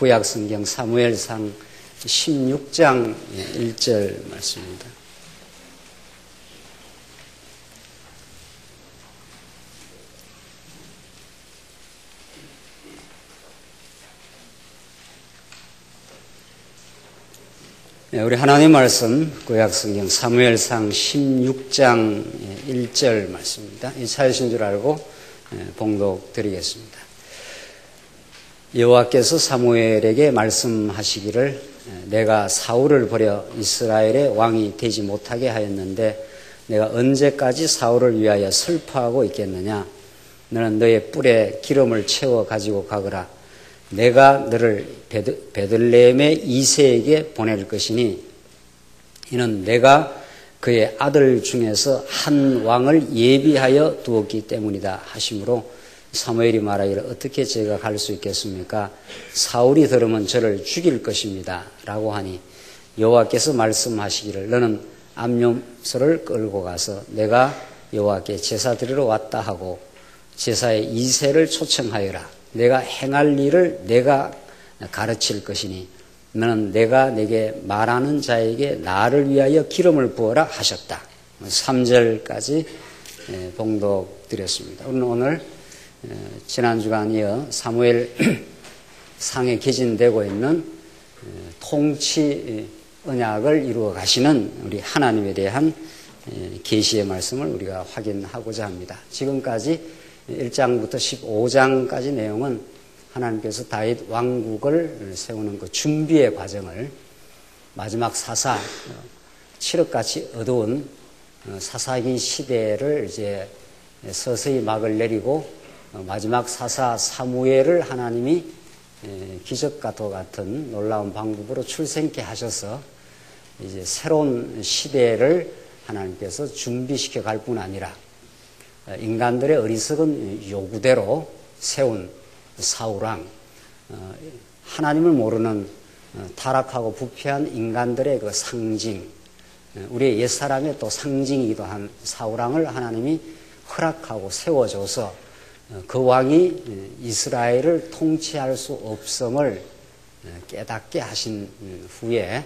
구약성경 사무엘상 16장 1절 말씀입니다. 우리 하나님 말씀 구약성경 사무엘상 16장 1절 말씀입니다. 이 찾으신 줄 알고 봉독 드리겠습니다. 여호와께서 사무엘에게 말씀하시기를 내가 사울을 버려 이스라엘의 왕이 되지 못하게 하였는데 내가 언제까지 사울을 위하여 슬퍼하고 있겠느냐. 너는 너의 뿔에 기름을 채워 가지고 가거라. 내가 너를 베들레헴의 이새에게 보낼 것이니 이는 내가 그의 아들 중에서 한 왕을 예비하여 두었기 때문이다 하시므로 사무엘이 말하기를 어떻게 제가 갈 수 있겠습니까? 사울이 들으면 저를 죽일 것입니다 라고 하니 여호와께서 말씀하시기를 너는 암염소를 끌고 가서 내가 여호와께 제사 드리러 왔다 하고 제사의 이새를 초청하여라. 내가 행할 일을 내가 가르칠 것이니 너는 내가 내게 말하는 자에게 나를 위하여 기름을 부어라 하셨다. 3절까지 봉독 드렸습니다. 우리는 오늘 지난 주간 이어 사무엘 상에 기진되고 있는 통치 언약을 이루어 가시는 우리 하나님에 대한 계시의 말씀을 우리가 확인하고자 합니다. 지금까지 1장부터 15장까지 내용은 하나님께서 다윗 왕국을 세우는 그 준비의 과정을 마지막 사사, 칠흑같이 어두운 사사기 시대를 이제 서서히 막을 내리고 마지막 사사 사무엘을 하나님이 기적과 같은 놀라운 방법으로 출생케 하셔서 이제 새로운 시대를 하나님께서 준비시켜 갈 뿐 아니라 인간들의 어리석은 요구대로 세운 사울왕, 하나님을 모르는 타락하고 부패한 인간들의 그 상징, 우리의 옛사람의 또 상징이기도 한 사울왕을 하나님이 허락하고 세워줘서 그 왕이 이스라엘을 통치할 수 없음을 깨닫게 하신 후에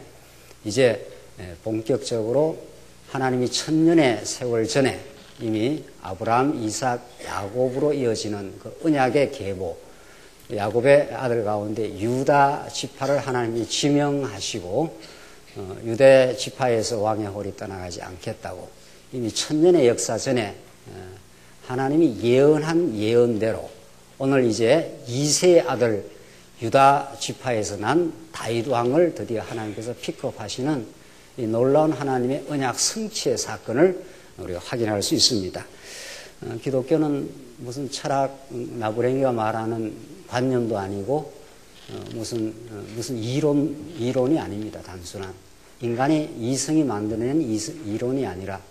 이제 본격적으로 하나님이 천년의 세월 전에 이미 아브라함, 이삭, 야곱으로 이어지는 그 언약의 계보, 야곱의 아들 가운데 유다 지파를 하나님이 지명하시고 유대 지파에서 왕의 홀이 떠나가지 않겠다고 이미 천년의 역사 전에 하나님이 예언한 예언대로 오늘 이제 이새의 아들 유다 지파에서 난 다윗 왕을 드디어 하나님께서 픽업하시는 이 놀라운 하나님의 언약 성취의 사건을 우리가 확인할 수 있습니다. 기독교는 무슨 철학 나부랭이가 말하는 관념도 아니고 무슨 이론이 아닙니다. 단순한 인간의 이성이 만드는 이론이 아니라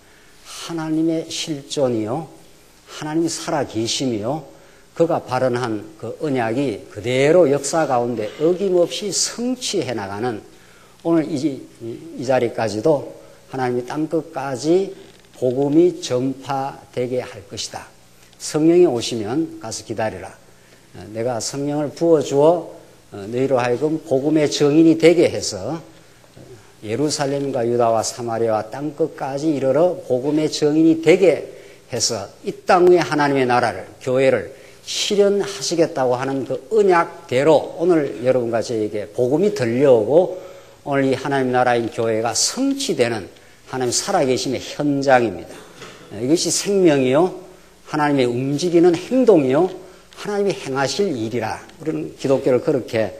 하나님의 실존이요, 하나님이 살아 계심이요, 그가 발언한 그 언약이 그대로 역사 가운데 어김없이 성취해 나가는 오늘 이 자리까지도 하나님이 땅끝까지 복음이 전파되게 할 것이다. 성령이 오시면 가서 기다리라. 내가 성령을 부어주어 너희로 하여금 복음의 증인이 되게 해서 예루살렘과 유다와 사마리아와 땅끝까지 이르러 복음의 증인이 되게 해서 이 땅 위에 하나님의 나라를, 교회를 실현하시겠다고 하는 그 언약대로 오늘 여러분과 저에게 복음이 들려오고 오늘 이 하나님 나라인 교회가 성취되는 하나님 살아계심의 현장입니다. 이것이 생명이요, 하나님의 움직이는 행동이요, 하나님이 행하실 일이라. 우리는 기독교를 그렇게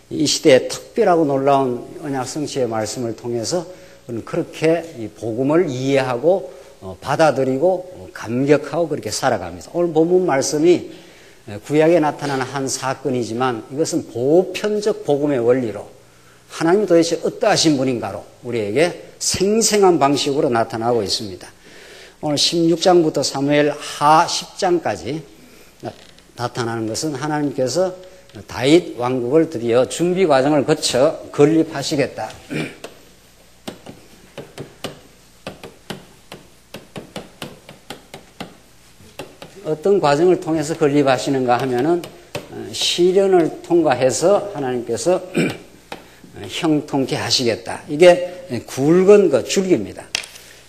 이 시대에 특별하고 놀라운 언약 성취의 말씀을 통해서 우리는 그렇게 이 복음을 이해하고 받아들이고 감격하고 그렇게 살아갑니다. 오늘 본문 말씀이 구약에 나타나는 한 사건이지만 이것은 보편적 복음의 원리로 하나님이 도대체 어떠하신 분인가로 우리에게 생생한 방식으로 나타나고 있습니다. 오늘 16장부터 사무엘 하 10장까지 나타나는 것은 하나님께서 다윗 왕국을 드디어 준비 과정을 거쳐 건립하시겠다. 어떤 과정을 통해서 건립하시는가 하면은 시련을 통과해서 하나님께서 형통케 하시겠다. 이게 굵은 그 줄기입니다.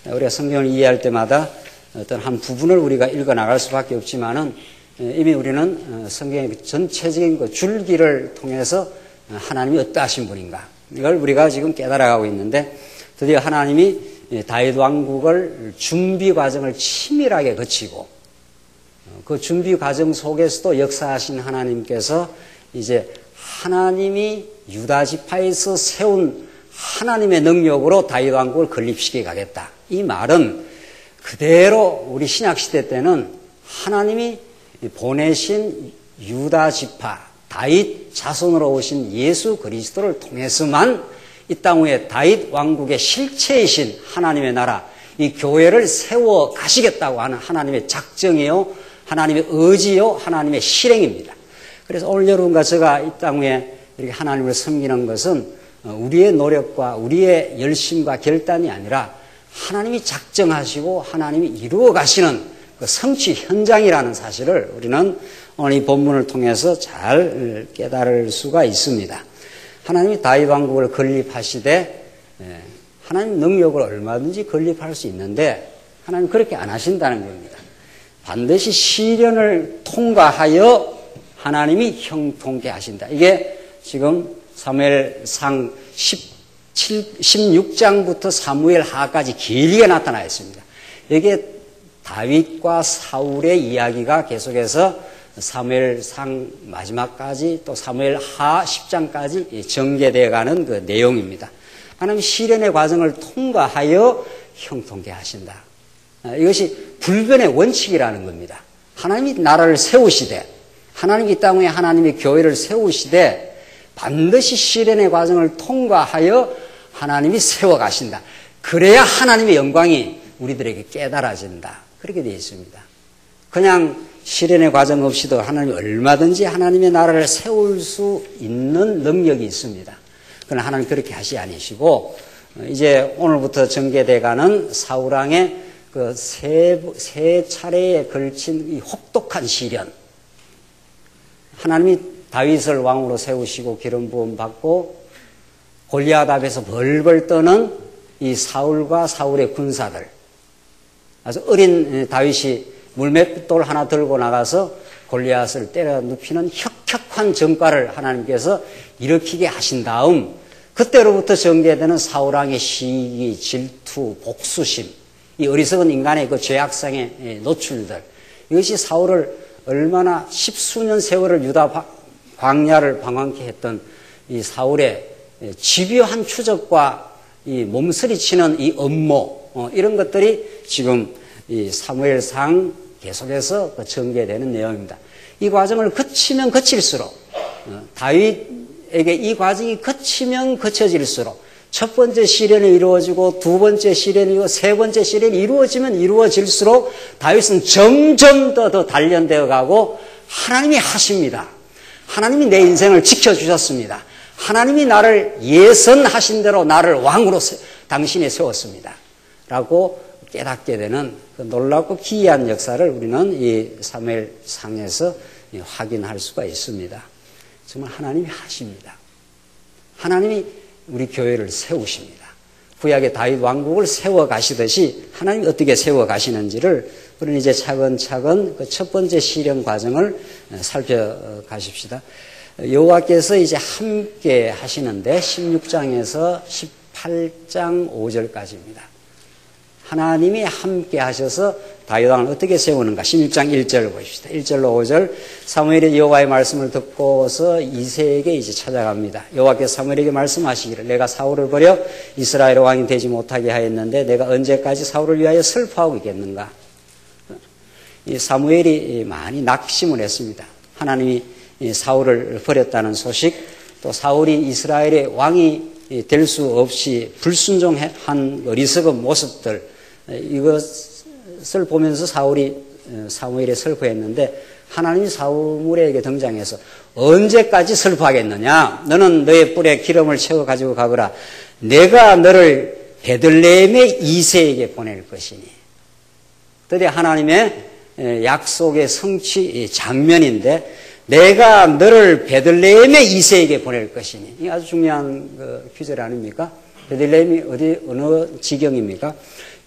우리가 성경을 이해할 때마다 어떤 한 부분을 우리가 읽어 나갈 수밖에 없지만은 이미 우리는 성경의 전체적인 그 줄기를 통해서 하나님이 어떠하신 분인가 이걸 우리가 지금 깨달아가고 있는데 드디어 하나님이 다윗 왕국을 준비 과정을 치밀하게 거치고 그 준비 과정 속에서도 역사하신 하나님께서 이제 하나님이 유다 지파에서 세운 하나님의 능력으로 다윗 왕국을 건립시켜 가겠다. 이 말은 그대로 우리 신약 시대 때는 하나님이 보내신 유다 지파 다윗 자손으로 오신 예수 그리스도를 통해서만 이 땅 위에 다윗 왕국의 실체이신 하나님의 나라 이 교회를 세워 가시겠다고 하는 하나님의 작정이요 하나님의 의지요 하나님의 실행입니다. 그래서 오늘 여러분과 제가 이 땅 위에 이렇게 하나님을 섬기는 것은 우리의 노력과 우리의 열심과 결단이 아니라 하나님이 작정하시고 하나님이 이루어 가시는 그 성취 현장이라는 사실을 우리는 오늘 이 본문을 통해서 잘 깨달을 수가 있습니다. 하나님이 다윗 왕국을 건립하시되 하나님 능력을 얼마든지 건립할 수 있는데 하나님 그렇게 안 하신다는 겁니다. 반드시 시련을 통과하여 하나님이 형통케 하신다. 이게 지금 사무엘상 16장부터 사무엘 하까지 길게 나타나 있습니다. 여기에 다윗과 사울의 이야기가 계속해서 사무엘상 마지막까지 또 사무엘 하 10장까지 전개되어 가는 그 내용입니다. 하나님 시련의 과정을 통과하여 형통케 하신다. 이것이 불변의 원칙이라는 겁니다. 하나님이 나라를 세우시되 하나님이 이 땅 위에 하나님의 교회를 세우시되 반드시 시련의 과정을 통과하여 하나님이 세워가신다. 그래야 하나님의 영광이 우리들에게 깨달아진다. 그렇게 되어 있습니다. 그냥 시련의 과정 없이도 하나님이 얼마든지 하나님의 나라를 세울 수 있는 능력이 있습니다. 그러나 하나님 그렇게 하시 아니시고 이제 오늘부터 전개돼가는 사울왕의 그 세 차례에 걸친 이 혹독한 시련 하나님이 다윗을 왕으로 세우시고 기름 부음 받고 골리앗 앞에서 벌벌 떠는 이 사울과 사울의 군사들 아주 어린 다윗이 물맷돌 하나 들고 나가서 골리앗을 때려 눕히는 혁혁한 전과를 하나님께서 일으키게 하신 다음 그때로부터 전개되는 사울왕의 시기, 질투, 복수심 이 어리석은 인간의 그 죄악상의 노출들 이것이 사울을 얼마나 십수년 세월을 유다 광야를 방황케 했던 이 사울의 집요한 추적과 이 몸서리치는 이 업무 이런 것들이 지금 이 사무엘상 계속해서 전개되는 내용입니다. 이 과정을 거치면 거칠수록 다윗에게 이 과정이 거치면 거쳐질수록 첫 번째 시련이 이루어지고 두 번째 시련이 이루어지고 세 번째 시련이 이루어지면 이루어질수록 다윗은 점점 더 단련되어 가고 하나님이 하십니다. 하나님이 내 인생을 지켜주셨습니다. 하나님이 나를 예선하신 대로 나를 왕으로 당신이 세웠습니다. 라고 깨닫게 되는 그 놀랍고 기이한 역사를 우리는 이 사무엘상에서 확인할 수가 있습니다. 정말 하나님이 하십니다. 하나님이 우리 교회를 세우십니다. 구약의 다윗 왕국을 세워 가시듯이 하나님이 어떻게 세워 가시는지를 우리는 이제 차근차근 그 첫 번째 시련 과정을 살펴가십시다. 여호와께서 이제 함께 하시는데 16장에서 18장 5절까지입니다. 하나님이 함께 하셔서 다윗 왕을 어떻게 세우는가 16장 1절 보십시다. 1절로 5절 사무엘이 여호와의 말씀을 듣고서 이새에게 이제 찾아갑니다. 여호와께서 사무엘에게 말씀하시기를 내가 사울을 버려 이스라엘 왕이 되지 못하게 하였는데 내가 언제까지 사울을 위하여 슬퍼하고 있겠는가. 이 사무엘이 많이 낙심을 했습니다. 하나님이 사울을 버렸다는 소식 또 사울이 이스라엘의 왕이 될 수 없이 불순종한 어리석은 모습들 이것을 보면서 사무엘이 슬퍼했는데 하나님이 사무엘에게 등장해서 언제까지 슬퍼하겠느냐 너는 너의 뿔에 기름을 채워 가지고 가거라 내가 너를 베들레헴의 이새에게 보낼 것이니 드디어 하나님의 약속의 성취 장면인데 내가 너를 베들레헴의 이세에게 보낼 것이니. 이 아주 중요한 그 퀴즈 아닙니까? 베들레헴이 어느 지경입니까?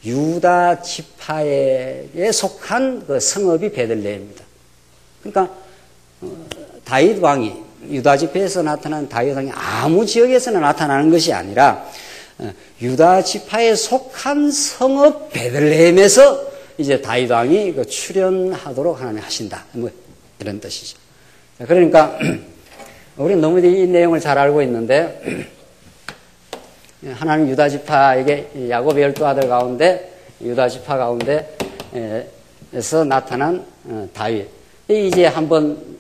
유다 지파에 속한 그 성읍이 베들레헴입니다. 그러니까 다윗 왕이 유다 지파에서 나타난 다윗 왕이 아무 지역에서나 나타나는 것이 아니라 유다 지파에 속한 성읍 베들레헴에서 이제 다윗 왕이 그 출현하도록 하나님이 하신다. 뭐 이런 뜻이죠. 그러니까 우리는 너무 이 내용을 잘 알고 있는데 하나님 유다 지파에게 야곱의 12아들 가운데 유다 지파 가운데에서 나타난 다윗. 이제 한번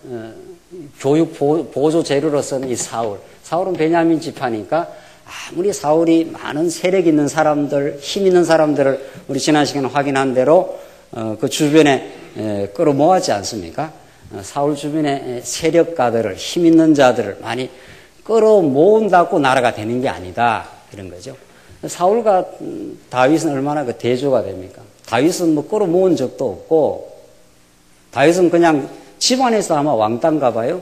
교육 보조 재료로서는 이 사울은 베냐민 지파니까 아무리 사울이 많은 세력 있는 사람들, 힘 있는 사람들을 우리 지난 시간에 확인한 대로 그 주변에 끌어모았지 않습니까? 사울 주변의 세력가들을, 힘 있는 자들을 많이 끌어모은다고 나라가 되는 게 아니다. 이런 거죠. 사울과 다윗은 얼마나 그 대조가 됩니까? 다윗은 뭐 끌어모은 적도 없고, 다윗은 그냥 집안에서 아마 왕따인가 봐요.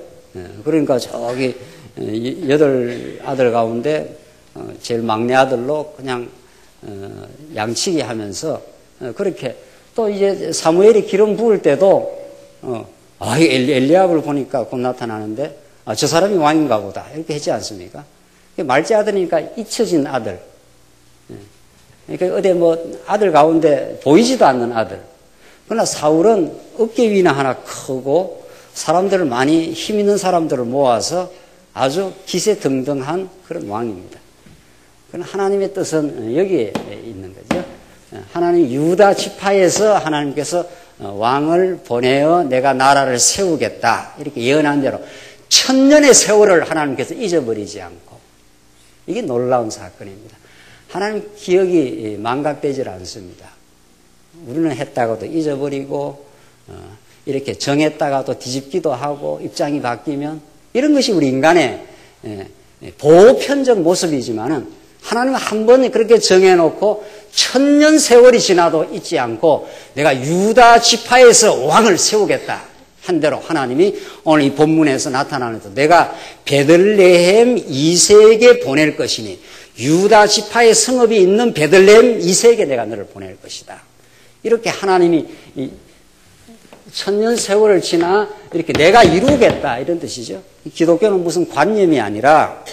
그러니까 저기 8아들 가운데 제일 막내 아들로 그냥 양치기 하면서 그렇게 또 이제 사무엘이 기름 부을 때도 엘리압을 보니까 곧 나타나는데 저 사람이 왕인가 보다 이렇게 했지 않습니까? 말째 아들이니까 잊혀진 아들. 그러니까 어디 뭐 아들 가운데 보이지도 않는 아들. 그러나 사울은 어깨 위나 하나 크고 사람들을 많이 힘 있는 사람들을 모아서 아주 기세등등한 그런 왕입니다. 그러나 하나님의 뜻은 여기에 있는 거죠. 하나님 유다 지파에서 하나님께서 왕을 보내어 내가 나라를 세우겠다 이렇게 예언한 대로 1000년의 세월을 하나님께서 잊어버리지 않고 이게 놀라운 사건입니다. 하나님 기억이 망각되질 않습니다. 우리는 했다가도 잊어버리고 이렇게 정했다가도 뒤집기도 하고 입장이 바뀌면 이런 것이 우리 인간의 보편적 모습이지만은 하나님은 한 번 그렇게 정해놓고 1000년 세월이 지나도 잊지 않고 내가 유다 지파에서 왕을 세우겠다 한 대로 하나님이 오늘 이 본문에서 나타나는 또 내가 베들레헴 이세에게 보낼 것이니 유다 지파의 성읍이 있는 베들레헴 이세에게 내가 너를 보낼 것이다. 이렇게 하나님이 1000년 세월을 지나 이렇게 내가 이루겠다 이런 뜻이죠. 기독교는 무슨 관념이 아니라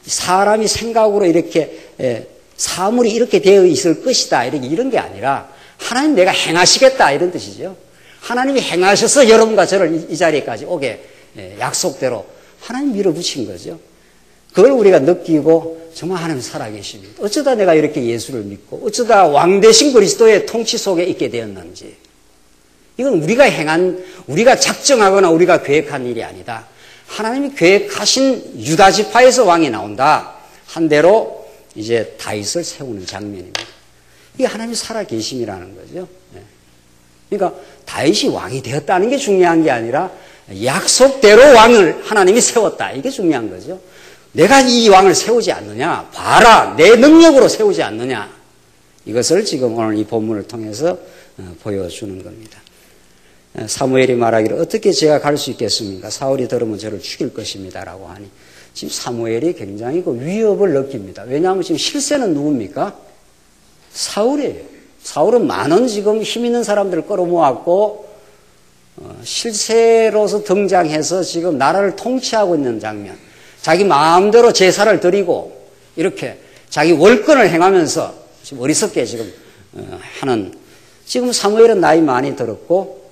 사람이 생각으로 이렇게 사물이 이렇게 되어 있을 것이다 이런 게 아니라 하나님 내가 행하시겠다 이런 뜻이죠. 하나님이 행하셔서 여러분과 저를 이 자리에까지 오게 약속대로 하나님 밀어붙인 거죠. 그걸 우리가 느끼고 정말 하나님 살아계십니다. 어쩌다 내가 이렇게 예수를 믿고 어쩌다 왕 되신 그리스도의 통치 속에 있게 되었는지 이건 우리가 행한 우리가 작정하거나 우리가 계획한 일이 아니다. 하나님이 계획하신 유다 지파에서 왕이 나온다 한 대로 이제 다윗을 세우는 장면입니다. 이게 하나님이 살아계심이라는 거죠. 그러니까 다윗이 왕이 되었다는 게 중요한 게 아니라 약속대로 왕을 하나님이 세웠다. 이게 중요한 거죠. 내가 이 왕을 세우지 않느냐? 봐라. 내 능력으로 세우지 않느냐? 이것을 지금 오늘 이 본문을 통해서 보여주는 겁니다. 사무엘이 말하기를 어떻게 제가 갈 수 있겠습니까? 사울이 들으면 저를 죽일 것입니다. 라고 하니 지금 사무엘이 굉장히 그 위협을 느낍니다. 왜냐하면 지금 실세는 누굽니까? 사울이에요. 사울은 많은 지금 힘 있는 사람들을 끌어모았고 실세로서 등장해서 지금 나라를 통치하고 있는 장면. 자기 마음대로 제사를 드리고 이렇게 자기 월권을 행하면서 지금 어리석게 지금 하는 지금 사무엘은 나이 많이 들었고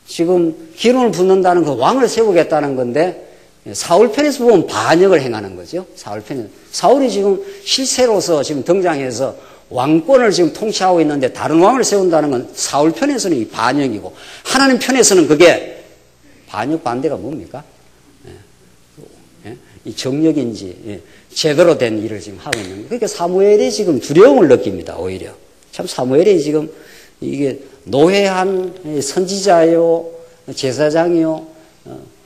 지금 기름을 붓는다는 그 왕을 세우겠다는 건데 사울 편에서 보면 반역을 행하는 거죠. 사울 편에서. 사울이 지금 실세로서 지금 등장해서 왕권을 지금 통치하고 있는데 다른 왕을 세운다는 건 사울 편에서는 이 반역이고 하나님 편에서는 그게 반역 반대가 뭡니까? 이 정력인지 제대로 된 일을 지금 하고 있는 거예요. 그러니까 사무엘이 지금 두려움을 느낍니다. 오히려 참 사무엘이 지금 이게 노회한 선지자요 제사장이요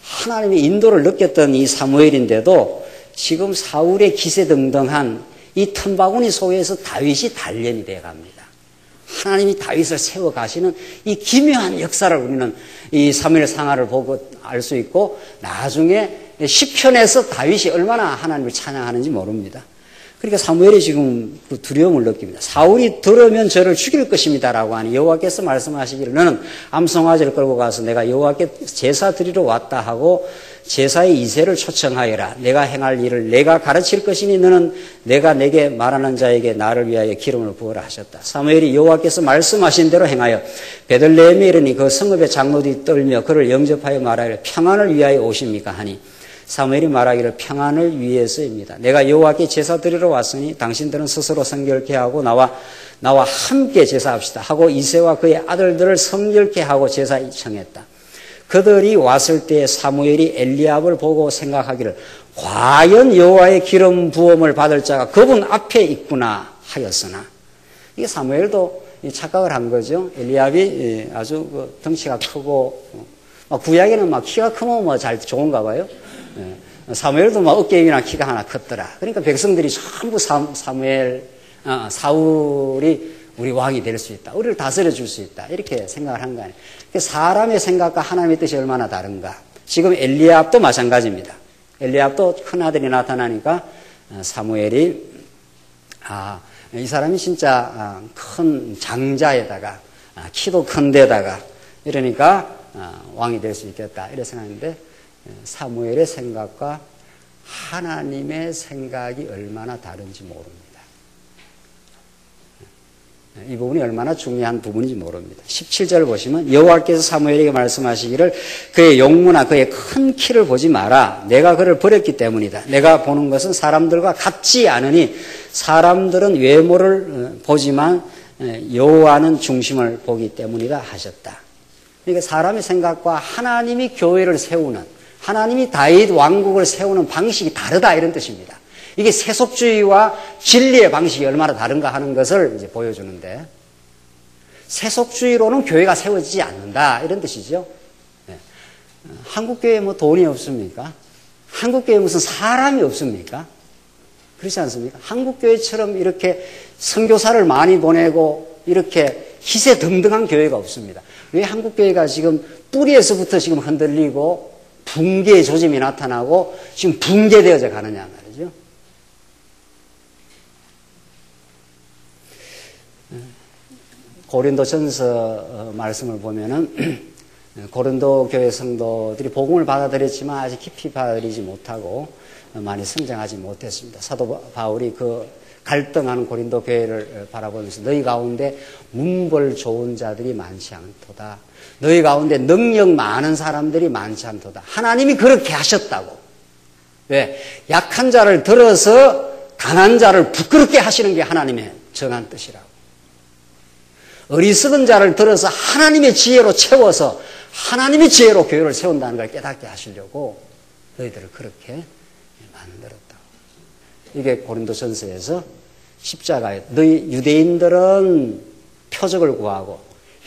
하나님의 인도를 느꼈던 이 사무엘인데도 지금 사울의 기세등등한 이 틈바구니 속에서 다윗이 단련이 되어 갑니다. 하나님이 다윗을 세워 가시는 이 기묘한 역사를 우리는 이 사무엘 상하를 보고 알 수 있고, 나중에 시편에서 다윗이 얼마나 하나님을 찬양하는지 모릅니다. 그러니까 사무엘이 지금 그 두려움을 느낍니다. 사울이 들으면 저를 죽일 것입니다라고 하니 여호와께서 말씀하시기를 너는 암송아지를 끌고 가서 내가 여호와께 제사 드리러 왔다 하고 제사의 이새를 초청하여라. 내가 행할 일을 내가 가르칠 것이니 너는 내가 내게 말하는 자에게 나를 위하여 기름을 부어라 하셨다. 사무엘이 여호와께서 말씀하신 대로 행하여 베들레헴에 이르니 그 성읍의 장로들이 떨며 그를 영접하여 말하기를 평안을 위하여 오십니까 하니 사무엘이 말하기를 평안을 위해서입니다. 내가 여호와께 제사 드리러 왔으니 당신들은 스스로 성결케 하고 나와 함께 제사합시다 하고 이새와 그의 아들들을 성결케 하고 제사 청했다. 그들이 왔을 때 사무엘이 엘리압을 보고 생각하기를 과연 여호와의 기름 부음을 받을 자가 그분 앞에 있구나 하였으나, 이게 사무엘도 착각을 한 거죠. 엘리압이 아주 덩치가 크고 구약에는 막 키가 크면 뭐 잘 좋은가 봐요. 사무엘도 막 어깨 위나 키가 하나 컸더라. 그러니까 백성들이 전부 사울이 우리 왕이 될 수 있다. 우리를 다스려 줄 수 있다. 이렇게 생각을 한 거 아니에요. 사람의 생각과 하나님의 뜻이 얼마나 다른가. 지금 엘리압도 마찬가지입니다. 엘리압도 큰아들이 나타나니까 사무엘이 이 사람이 진짜 큰 장자에다가 키도 큰 데다가 이러니까 왕이 될 수 있겠다. 이렇게 생각했는데 사무엘의 생각과 하나님의 생각이 얼마나 다른지 모릅니다. 이 부분이 얼마나 중요한 부분인지 모릅니다. 17절 보시면 여호와께서 사무엘에게 말씀하시기를 그의 용모나 그의 큰 키를 보지 마라. 내가 그를 버렸기 때문이다. 내가 보는 것은 사람들과 같지 않으니 사람들은 외모를 보지만 여호와는 중심을 보기 때문이다 하셨다. 그러니까 사람의 생각과 하나님이 교회를 세우는, 하나님이 다윗 왕국을 세우는 방식이 다르다 이런 뜻입니다. 이게 세속주의와 진리의 방식이 얼마나 다른가 하는 것을 이제 보여주는데, 세속주의로는 교회가 세워지지 않는다 이런 뜻이죠. 네. 한국교회에 뭐 돈이 없습니까? 한국교회에 무슨 사람이 없습니까? 그렇지 않습니까? 한국교회처럼 이렇게 선교사를 많이 보내고 이렇게 희세등등한 교회가 없습니다. 왜 한국교회가 지금 뿌리에서부터 지금 흔들리고 붕괴의 조짐이 나타나고 지금 붕괴되어져 가느냐 말이죠. 고린도전서 말씀을 보면은 고린도 교회 성도들이 복음을 받아들였지만 아직 깊이 받아들이지 못하고 많이 성장하지 못했습니다. 사도 바울이 그 갈등하는 고린도 교회를 바라보면서 너희 가운데 문벌 좋은 자들이 많지 않도다. 너희 가운데 능력 많은 사람들이 많지 않도다. 하나님이 그렇게 하셨다고. 왜? 약한 자를 들어서 강한 자를 부끄럽게 하시는 게 하나님의 정한 뜻이라고. 어리석은 자를 들어서 하나님의 지혜로 채워서 하나님의 지혜로 교회를 세운다는 걸 깨닫게 하시려고 너희들을 그렇게 만들었다. 이게 고린도전서에서 십자가에 너희 유대인들은 표적을 구하고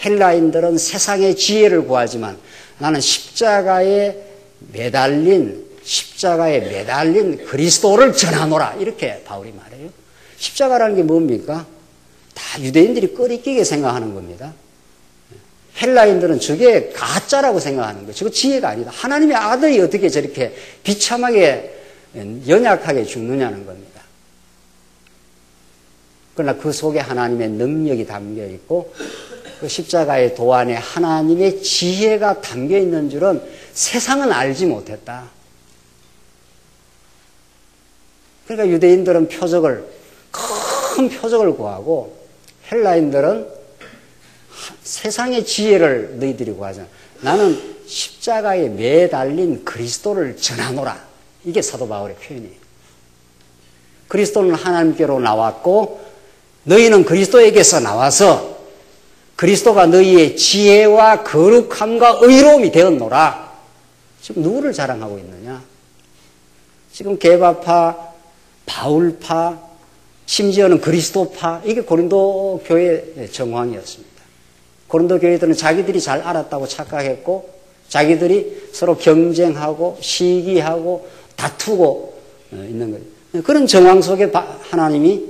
헬라인들은 세상의 지혜를 구하지만 나는 십자가에 매달린 그리스도를 전하노라. 이렇게 바울이 말해요. 십자가라는 게 뭡니까? 다 유대인들이 꺼리끼게 생각하는 겁니다. 헬라인들은 저게 가짜라고 생각하는 거예요. 저거 지혜가 아니다. 하나님의 아들이 어떻게 저렇게 비참하게 연약하게 죽느냐는 겁니다. 그러나 그 속에 하나님의 능력이 담겨 있고 그 십자가의 도안에 하나님의 지혜가 담겨 있는 줄은 세상은 알지 못했다. 그러니까 유대인들은 큰 표적을 구하고 헬라인들은 세상의 지혜를 너희들이 구하잖아. 나는 십자가에 매달린 그리스도를 전하노라. 이게 사도 바울의 표현이에요. 그리스도는 하나님께로 나왔고 너희는 그리스도에게서 나와서 그리스도가 너희의 지혜와 거룩함과 의로움이 되었노라. 지금 누구를 자랑하고 있느냐? 지금 개바파, 바울파, 심지어는 그리스도파, 이게 고린도 교회의 정황이었습니다. 고린도 교회들은 자기들이 잘 알았다고 착각했고 자기들이 서로 경쟁하고 시기하고 다투고 있는 거예요. 그런 정황 속에 하나님이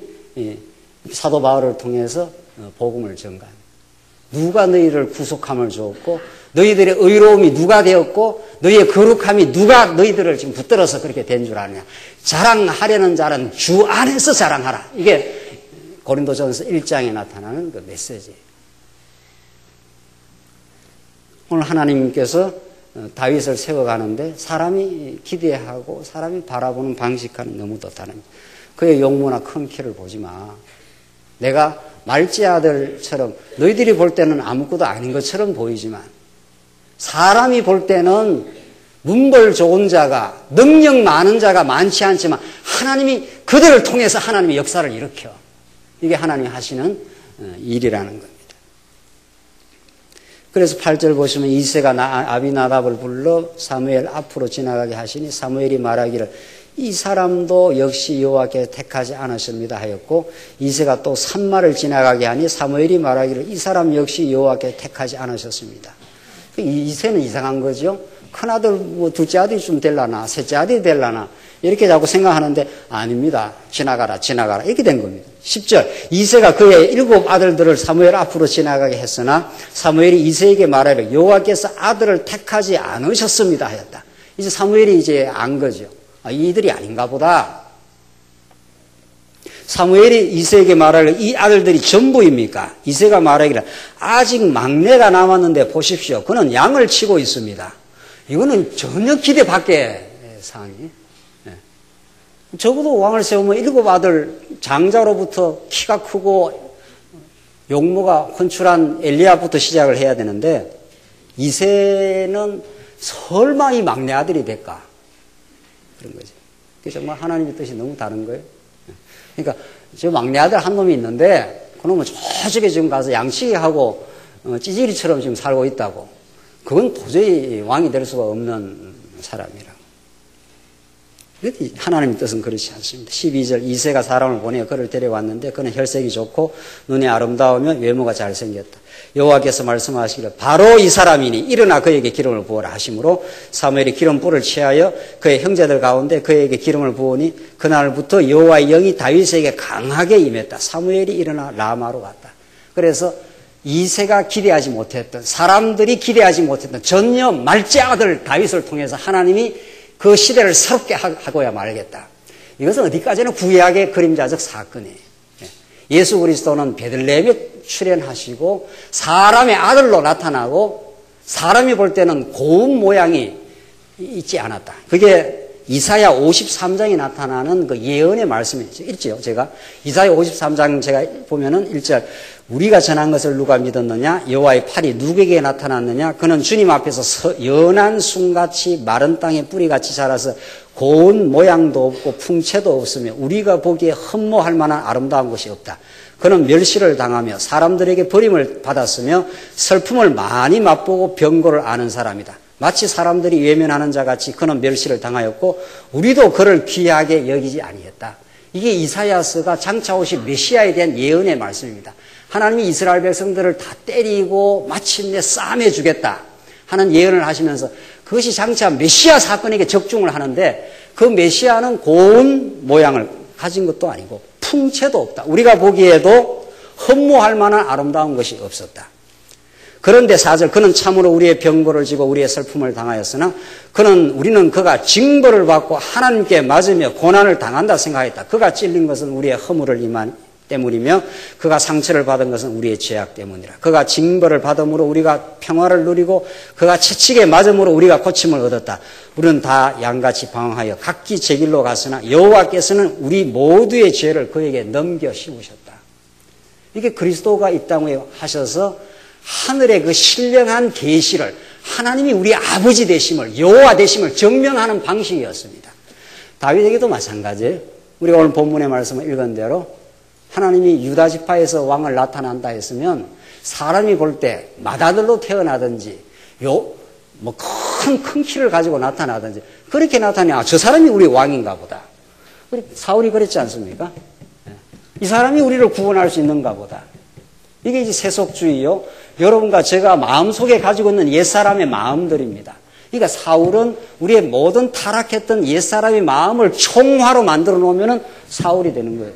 사도 바울을 통해서 복음을 전가합니다. 누가 너희를 구속함을 주었고 너희들의 의로움이 누가 되었고 너희의 거룩함이 누가 너희들을 지금 붙들어서 그렇게 된 줄 아느냐. 자랑하려는 자는 주 안에서 자랑하라. 이게 고린도전서 1장에 나타나는 그 메시지예요. 오늘 하나님께서 다윗을 세워가는데 사람이 기대하고 사람이 바라보는 방식과는 너무 또 다릅니다. 그의 용모나 큰 키를 보지 마. 내가 말지 아들처럼 너희들이 볼 때는 아무것도 아닌 것처럼 보이지만 사람이 볼 때는 문벌 좋은 자가 능력 많은 자가 많지 않지만 하나님이 그들을 통해서 하나님의 역사를 일으켜. 이게 하나님이 하시는 일이라는 겁니다. 그래서 8절 보시면 이새가 아비나답을 불러 사무엘 앞으로 지나가게 하시니 사무엘이 말하기를 이 사람도 역시 여호와께 택하지 않으십니다 하였고 이새가 또 산마를 지나가게 하니 사무엘이 말하기를 이 사람 역시 여호와께 택하지 않으셨습니다. 이새는 이상한 거죠. 큰아들 뭐 둘째 아들이 좀 될라나 셋째 아들이 될라나 이렇게 자꾸 생각하는데 아닙니다. 지나가라 이렇게 된 겁니다. 10절 이새가 그의 7 아들들을 사무엘 앞으로 지나가게 했으나 사무엘이 이새에게 말하기를 여호와께서 아들을 택하지 않으셨습니다 하였다. 이제 사무엘이 이제 안 거죠. 이들이 아닌가 보다. 사무엘이 이새에게 말하기를 이 아들들이 전부입니까? 이새가 말하기를 아직 막내가 남았는데 보십시오. 그는 양을 치고 있습니다. 이거는 전혀 기대 밖의 상황이. 적어도 왕을 세우면 7 아들 장자로부터 키가 크고 용모가 훤출한 엘리야부터 시작을 해야 되는데 이새는 설마 이 막내 아들이 될까? 그런 거죠. 그게 정말 하나님의 뜻이 너무 다른 거예요. 그러니까 저 막내 아들 한 놈이 있는데 그놈은 저쪽에 지금 가서 양치기하고 찌질이처럼 지금 살고 있다고. 그건 도저히 왕이 될 수가 없는 사람이라. 하나님의 뜻은 그렇지 않습니다. 12절 이새가 사람을 보내어 그를 데려왔는데 그는 혈색이 좋고 눈이 아름다우며 외모가 잘생겼다. 여호와께서 말씀하시기를 바로 이 사람이니 일어나 그에게 기름을 부어라 하심으로 사무엘이 기름불을 취하여 그의 형제들 가운데 그에게 기름을 부으니 그날부터 여호와의 영이 다윗에게 강하게 임했다. 사무엘이 일어나 라마로 갔다. 그래서 이새가 기대하지 못했던 사람들이 기대하지 못했던 전혀 말째 아들 다윗을 통해서 하나님이 그 시대를 새롭게 하고야 말겠다. 이것은 어디까지나 구약의 그림자적 사건이에요. 예수 그리스도는 베들레헴에 출현하시고 사람의 아들로 나타나고 사람이 볼 때는 고운 모양이 있지 않았다. 그게 이사야 53장에 나타나는 그 예언의 말씀이죠. 읽지요. 제가 이사야 53장 제가 보면은 1절 우리가 전한 것을 누가 믿었느냐? 여호와의 팔이 누구에게 나타났느냐? 그는 주님 앞에서 연한 숭같이 마른 땅에 뿌리같이 자라서 고운 모양도 없고 풍채도 없으며 우리가 보기에 흠모할 만한 아름다운 것이 없다. 그는 멸시를 당하며 사람들에게 버림을 받았으며 슬픔을 많이 맛보고 병고를 아는 사람이다. 마치 사람들이 외면하는 자 같이 그는 멸시를 당하였고 우리도 그를 귀하게 여기지 아니했다. 이게 이사야서가 장차 오실 메시아에 대한 예언의 말씀입니다. 하나님이 이스라엘 백성들을 다 때리고 마침내 싸매 주겠다 하는 예언을 하시면서 그것이 장차 메시아 사건에게 적중을 하는데 그 메시아는 고운 모양을 가진 것도 아니고 풍채도 없다. 우리가 보기에도 흠모할 만한 아름다운 것이 없었다. 그런데 4절 그는 참으로 우리의 병고를 지고 우리의 슬픔을 당하였으나 우리는 그가 징벌을 받고 하나님께 맞으며 고난을 당한다 생각했다. 그가 찔린 것은 우리의 허물을 때문이며 그가 상처를 받은 것은 우리의 죄악 때문이라. 그가 징벌을 받음으로 우리가 평화를 누리고 그가 채찍에 맞음으로 우리가 고침을 얻었다. 우리는 다 양같이 방황하여 각기 제 길로 갔으나 여호와께서는 우리 모두의 죄를 그에게 넘겨 씌우셨다. 이게 그리스도가 이 땅에 하셔서 하늘의 그 신령한 계시를 하나님이 우리 아버지 되심을 여호와 되심을 증명하는 방식이었습니다. 다윗에게도 마찬가지예요. 우리가 오늘 본문의 말씀을 읽은 대로 하나님이 유다 지파에서 왕을 나타난다 했으면 사람이 볼 때 맏아들로 태어나든지 큰 키를 가지고 나타나든지 그렇게 나타나면 저 사람이 우리 왕인가 보다. 사울이 그랬지 않습니까? 이 사람이 우리를 구원할 수 있는가 보다. 이게 이제 세속주의요. 여러분과 제가 마음속에 가지고 있는 옛사람의 마음들입니다. 그러니까 사울은 우리의 모든 타락했던 옛사람의 마음을 총화로 만들어 놓으면 사울이 되는 거예요.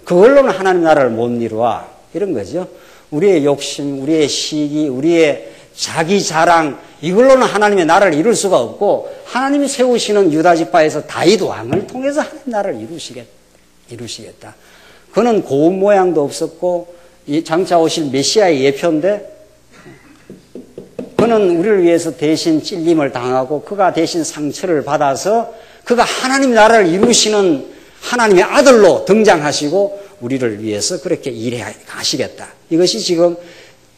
그걸로는 하나님 나라를 못 이루어. 이런 거죠. 우리의 욕심, 우리의 시기, 우리의 자기 자랑, 이걸로는 하나님의 나라를 이룰 수가 없고, 하나님이 세우시는 유다 지파에서 다윗 왕을 통해서 하나님 나라를 이루시겠다. 그는 고운 모양도 없었고, 장차 오실 메시아의 예표인데, 그는 우리를 위해서 대신 찔림을 당하고, 그가 대신 상처를 받아서, 그가 하나님 나라를 이루시는 하나님의 아들로 등장하시고, 우리를 위해서 그렇게 일해 가시겠다. 이것이 지금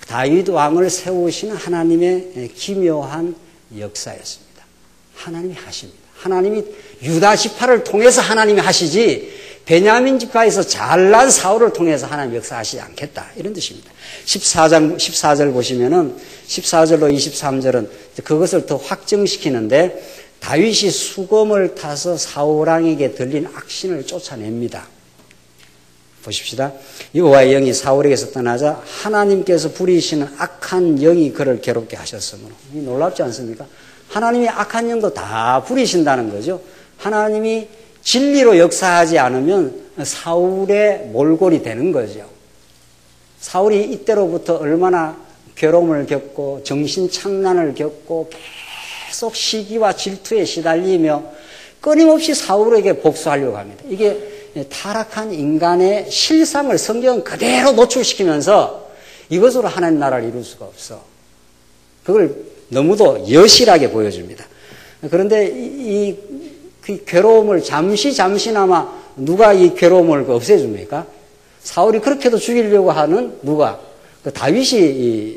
다윗 왕을 세우시는 하나님의 기묘한 역사였습니다. 하나님이 하십니다. 하나님이 유다 지파를 통해서 하나님이 하시지 베냐민 지파에서 잘난 사울을 통해서 하나님 역사하시지 않겠다. 이런 뜻입니다. 14절 보시면은 14절로 23절은 그것을 더 확정시키는데 다윗이 수검을 타서 사울 왕에게 들린 악신을 쫓아냅니다. 보십시다. 여호와의 영이 사울에게서 떠나자 하나님께서 부리시는 악한 영이 그를 괴롭게 하셨으므로. 놀랍지 않습니까? 하나님이 악한 영도 다 부리신다는 거죠. 하나님이 진리로 역사하지 않으면 사울의 몰골이 되는 거죠. 사울이 이때로부터 얼마나 괴로움을 겪고 정신착란을 겪고 계속 시기와 질투에 시달리며 끊임없이 사울에게 복수하려고 합니다. 이게 타락한 인간의 실상을 성경은 그대로 노출시키면서 이것으로 하나님 나라를 이룰 수가 없어. 그걸 너무도 여실하게 보여줍니다. 그런데 그 괴로움을 잠시나마 누가 이 괴로움을 없애줍니까? 사울이 그렇게도 죽이려고 하는 누가? 그 다윗이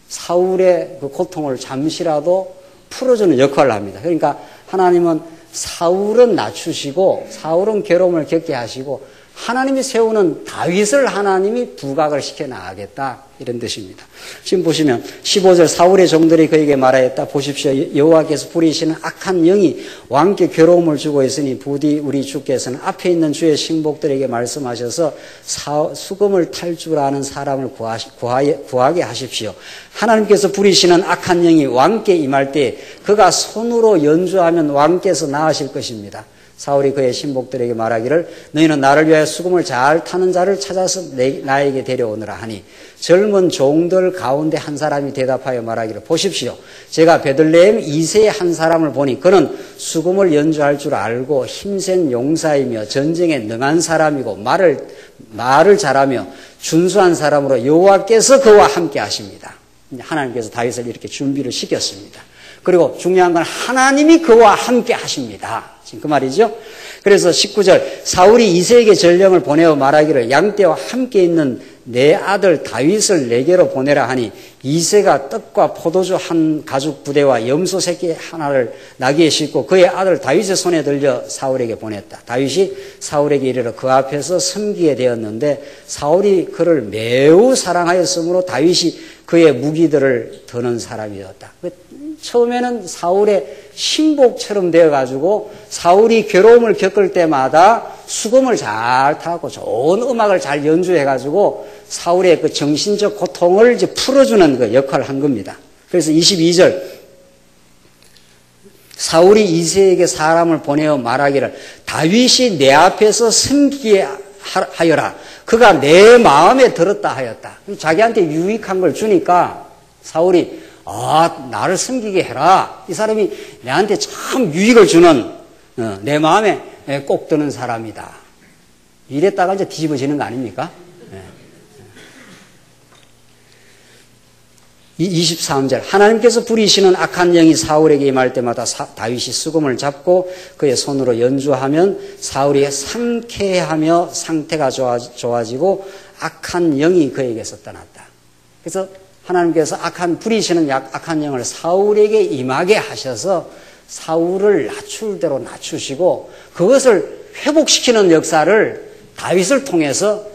사울의 그 고통을 잠시라도 풀어주는 역할을 합니다. 그러니까 하나님은 사울은 낮추시고 사울은 괴로움을 겪게 하시고 하나님이 세우는 다윗을 하나님이 부각을 시켜 나가겠다. 이런 뜻입니다. 지금 보시면 15절 사울의 종들이 그에게 말하였다. 보십시오. 여호와께서 부리시는 악한 영이 왕께 괴로움을 주고 있으니 부디 우리 주께서는 앞에 있는 주의 신복들에게 말씀하셔서 수금을 탈 줄 아는 사람을 구하게 하십시오. 하나님께서 부리시는 악한 영이 왕께 임할 때 그가 손으로 연주하면 왕께서 나으실 것입니다. 사울이 그의 신복들에게 말하기를 너희는 나를 위하여 수금을 잘 타는 자를 찾아서 나에게 데려오느라 하니 젊은 종들 가운데 한 사람이 대답하여 말하기를 보십시오. 제가 베들레헴 이세의 한 사람을 보니 그는 수금을 연주할 줄 알고 힘센 용사이며 전쟁에 능한 사람이고 말을 잘하며 준수한 사람으로 여호와께서 그와 함께 하십니다. 하나님께서 다윗을 이렇게 준비를 시켰습니다. 그리고 중요한 건 하나님이 그와 함께 하십니다. 지금 그 말이죠. 그래서 19절 사울이 이새에게 전령을 보내어 말하기를 양떼와 함께 있는 내 아들 다윗을 내게로 보내라 하니 이새가 떡과 포도주 한 가죽 부대와 염소 새끼 하나를 나귀에 싣고 그의 아들 다윗의 손에 들려 사울에게 보냈다. 다윗이 사울에게 이르러 그 앞에서 섬기게 되었는데 사울이 그를 매우 사랑하였으므로 다윗이 그의 무기들을 드는 사람이었다. 처음에는 사울의 신복처럼 되어가지고 사울이 괴로움을 겪을 때마다 수금을 잘 타고 좋은 음악을 잘 연주해가지고 사울의 그 정신적 고통을 이제 풀어주는 그 역할을 한 겁니다. 그래서 22절 사울이 이새에게 사람을 보내어 말하기를 다윗이 내 앞에서 섬기게 하여라. 그가 내 마음에 들었다 하였다. 자기한테 유익한 걸 주니까 사울이 나를 섬기게 해라. 이 사람이 내한테 참 유익을 주는 내 마음에 꼭 드는 사람이다. 이랬다가 이제 뒤집어지는 거 아닙니까? 23절 하나님께서 부리시는 악한 영이 사울에게 임할 때마다 다윗이 수금을 잡고 그의 손으로 연주하면 사울이 상쾌하며 상태가 좋아지고 악한 영이 그에게서 떠났다. 그래서 하나님께서 부리시는 악한 영을 사울에게 임하게 하셔서 사울을 낮출 대로 낮추시고 그것을 회복시키는 역사를 다윗을 통해서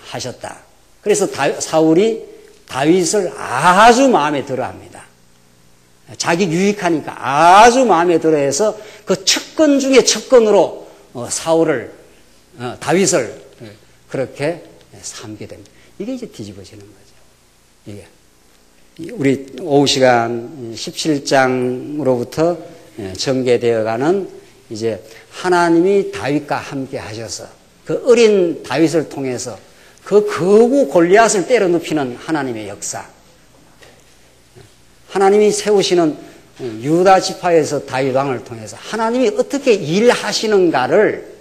하셨다. 그래서 사울이 다윗을 아주 마음에 들어합니다. 자기 유익하니까 아주 마음에 들어해서 그 첩권 중에 첩권으로 다윗을 그렇게 삼게 됩니다. 이게 이제 뒤집어지는 거죠. 이게. 우리 오후 시간 17장으로부터 전개되어가는 이제 하나님이 다윗과 함께 하셔서 그 어린 다윗을 통해서 그 거구 골리앗을 때려 눕히는 하나님의 역사, 하나님이 세우시는 유다 지파에서 다윗 왕을 통해서 하나님이 어떻게 일하시는가를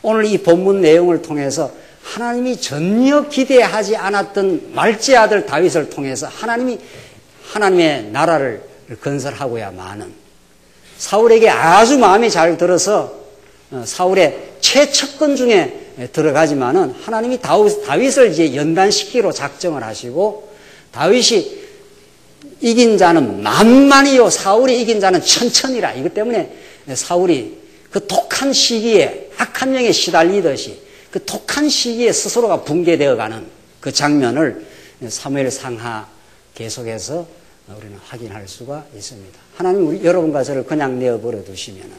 오늘 이 본문 내용을 통해서 하나님이 전혀 기대하지 않았던 말제 아들 다윗을 통해서 하나님의 나라를 건설하고야만은 사울에게 아주 마음에 잘 들어서 사울의 최측근 중에 들어가지만은 하나님이 다윗을 이제 연단시키기로 작정을 하시고 다윗이 이긴 자는 만만이요 사울이 이긴 자는 천천이라. 이것 때문에 사울이 그 독한 시기에 악한 영에 시달리듯이 그 독한 시기에 스스로가 붕괴되어가는 그 장면을 사무엘 상하 계속해서 우리는 확인할 수가 있습니다. 하나님 여러분과 저를 그냥 내어버려 두시면은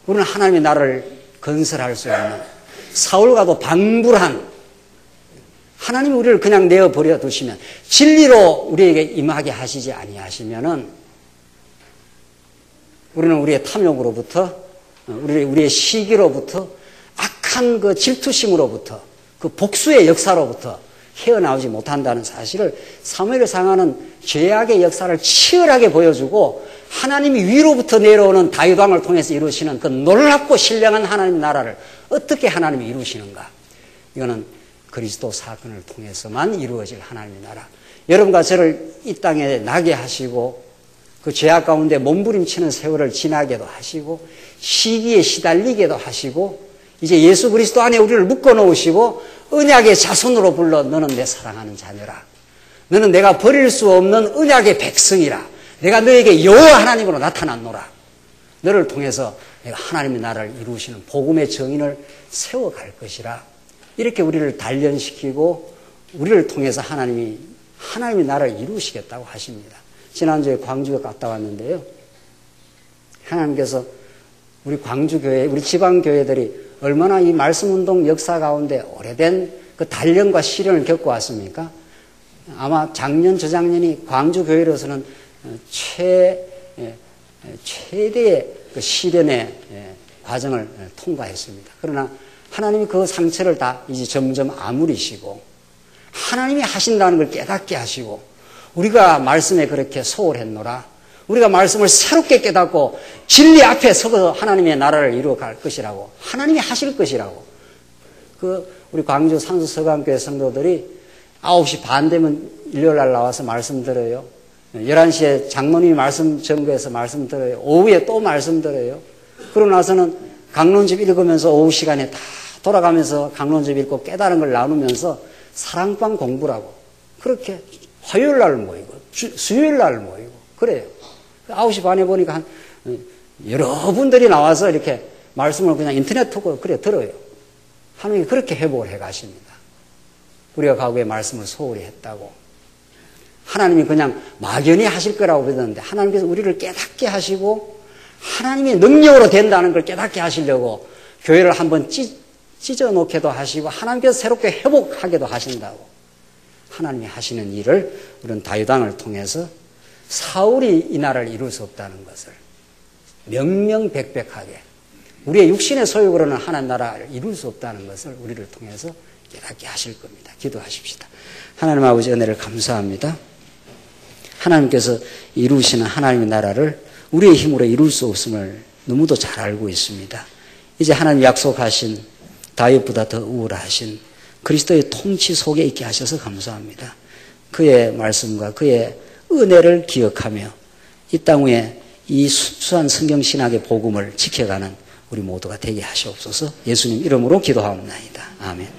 우리는 하나님의 나라를 건설할 수 없는 사울과도 방불한 하나님이 우리를 그냥 내어버려 두시면 진리로 우리에게 임하게 하시지 아니하시면은 우리는 우리의 탐욕으로부터 우리의 시기로부터 악한 그 질투심으로부터 그 복수의 역사로부터 헤어나오지 못한다는 사실을 사무엘 상하는 죄악의 역사를 치열하게 보여주고 하나님이 위로부터 내려오는 다윗 왕을 통해서 이루시는 그 놀랍고 신령한 하나님의 나라를 어떻게 하나님이 이루시는가. 이거는 그리스도 사건을 통해서만 이루어질 하나님의 나라. 여러분과 저를 이 땅에 나게 하시고 그 죄악 가운데 몸부림치는 세월을 지나게도 하시고 시기에 시달리게도 하시고 이제 예수 그리스도 안에 우리를 묶어놓으시고 언약의 자손으로 불러 너는 내 사랑하는 자녀라. 너는 내가 버릴 수 없는 언약의 백성이라. 내가 너에게 여호와 하나님으로 나타났노라. 너를 통해서 내가 하나님의 나라를 이루시는 복음의 정인을 세워갈 것이라. 이렇게 우리를 단련시키고 우리를 통해서 하나님의 나라를 이루시겠다고 하십니다. 지난주에 광주에 갔다 왔는데요. 하나님께서 우리 광주교회, 우리 지방교회들이 얼마나 이 말씀운동 역사 가운데 오래된 그 단련과 시련을 겪고 왔습니까? 아마 작년, 저작년이 광주교회로서는 최대의 그 시련의 과정을 통과했습니다. 그러나 하나님이 그 상처를 다 이제 점점 아무리시고 하나님이 하신다는 걸 깨닫게 하시고 우리가 말씀에 그렇게 소홀했노라. 우리가 말씀을 새롭게 깨닫고 진리 앞에 서서 하나님의 나라를 이루어갈 것이라고 하나님이 하실 것이라고 우리 광주 산수서강교회 성도들이 9시 반 되면 일요일날 나와서 말씀 들어요. 11시에 장로님이 말씀 전거해서 말씀 들어요. 오후에 또 말씀 들어요. 그러고 나서는 강론집 읽으면서 오후 시간에 다 돌아가면서 강론집 읽고 깨달은 걸 나누면서 사랑방 공부라고 그렇게 화요일날 모이고 수요일날 모이고 그래요. 9시 반에 보니까 여러분들이 나와서 이렇게 말씀을 그냥 인터넷 토크 그래 들어요. 하나님이 그렇게 회복을 해 가십니다. 우리가 과거에 말씀을 소홀히 했다고 하나님이 그냥 막연히 하실 거라고 그러는데 하나님께서 우리를 깨닫게 하시고 하나님의 능력으로 된다는 걸 깨닫게 하시려고 교회를 한번 찢어놓게도 하시고 하나님께서 새롭게 회복하게도 하신다고 하나님이 하시는 일을 우리는 다윗 왕을 통해서 사울이 이 나라를 이룰 수 없다는 것을 명명백백하게 우리의 육신의 소욕으로는 하나님 나라를 이룰 수 없다는 것을 우리를 통해서 깨닫게 하실 겁니다. 기도하십시다. 하나님 아버지 은혜를 감사합니다. 하나님께서 이루시는 하나님의 나라를 우리의 힘으로 이룰 수 없음을 너무도 잘 알고 있습니다. 이제 하나님 약속하신 다윗보다 더 우월하신 그리스도의 통치 속에 있게 하셔서 감사합니다. 그의 말씀과 그의 은혜를 기억하며 이 땅 위에 이 순수한 성경신학의 복음을 지켜가는 우리 모두가 되게 하시옵소서. 예수님 이름으로 기도하옵나이다. 아멘.